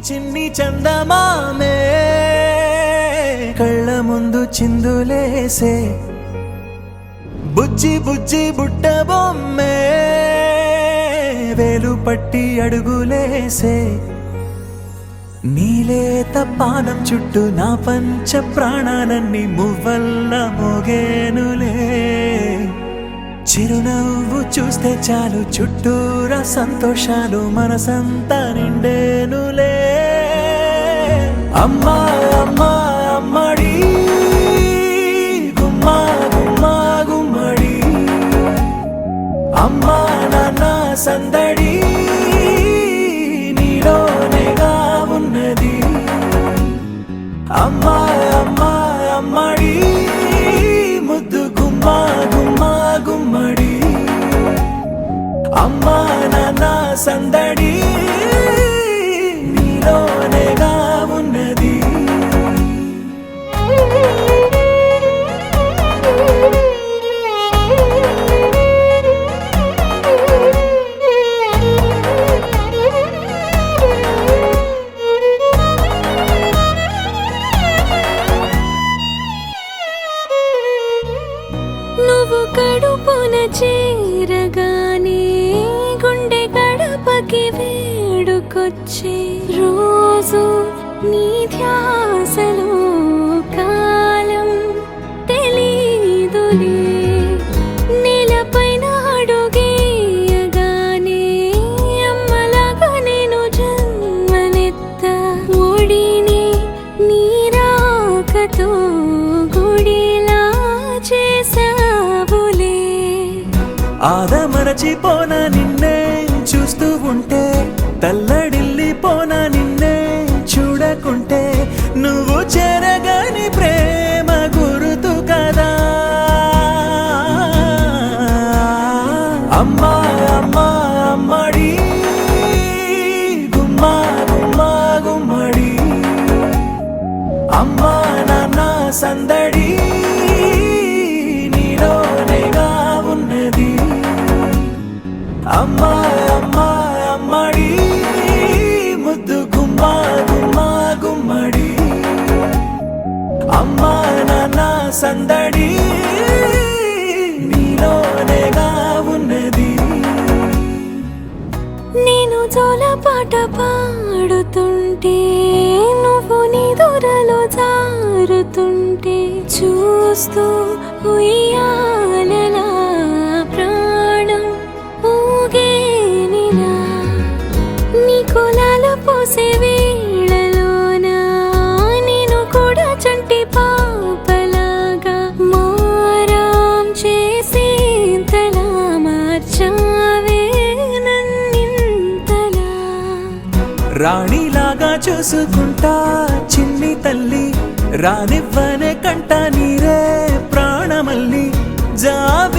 చిన్ని చందమామే కళ్ళ ముందు చిందులేసే బుజ్జి బుజ్జి బుట్ట బొమ్మే వేలు పట్టి అడుగులేసే నీలేత పానం చుట్టూ నా పంచ ప్రాణాలన్నీ మువ్వల్ల మోగేనులే చిరునవ్వు చూస్తే చాలు చుట్టూరా సంతోషాలు మనసంతా నిండేనులే అమ్మా అమ్మా అమ్మడి గుమ్మా గుమ్మా గుమ్మడి అమ్మా నాన్న సందడి నీలోనేగా ఉన్నది అమ్మా అమ్మా అమ్మడి ముద్దు గుమ్మా గుమ్మా గుమ్మడి అమ్మా నాన్న సందడి నీలోనేగా ఉన్నది నువ్వు కడుపున చేరగానే గుండె గడపకి వేడుకొచ్చే రోజు నీ ధ్యాసలో కాలం తెలీదులే నేలపైన అడుగేయగానే అమ్మలాగా నేను జన్మనెత్త ఒడిని నీ రాకతో గుడిలా చేసావులే ఆదమరచిపోన నిన్నే చూస్తూ ఉంటే తల్లడిల్లిపోన నిన్నే చూడకుంటే నువ్వు చెరగని ప్రేమ గురుతు కదా అమ్మా అమ్మా అమ్మడి గుమ్మా గుమ్మా గుమ్మడి అమ్మా నాన్న సందడి నీలోనేగా ఉన్నది అమ్మా అమ్మా అమ్మడి ముద్దు గుమ్మా గుమ్మా గుమ్మడి అమ్మా నాన్న సందడి నీలోనేగా ఉన్నది నేను జోలపాట పాడుతుంటే నువ్వు నిదురలో జారుతుంటే చూస్తూ ఉయ్యాలలా ప్రాణం ఊగేనిలా నీ కులాల పోసే వేళలోన నేను కూడా చంటి పాపలాగా మారాం చేసేంతలా మార్చావే నన్నింతలా రాణిలాగా చూసుకుంటా చిన్ని తల్లి రానివ్వనే కంట నీరే ప్రాణమల్లి జాబ్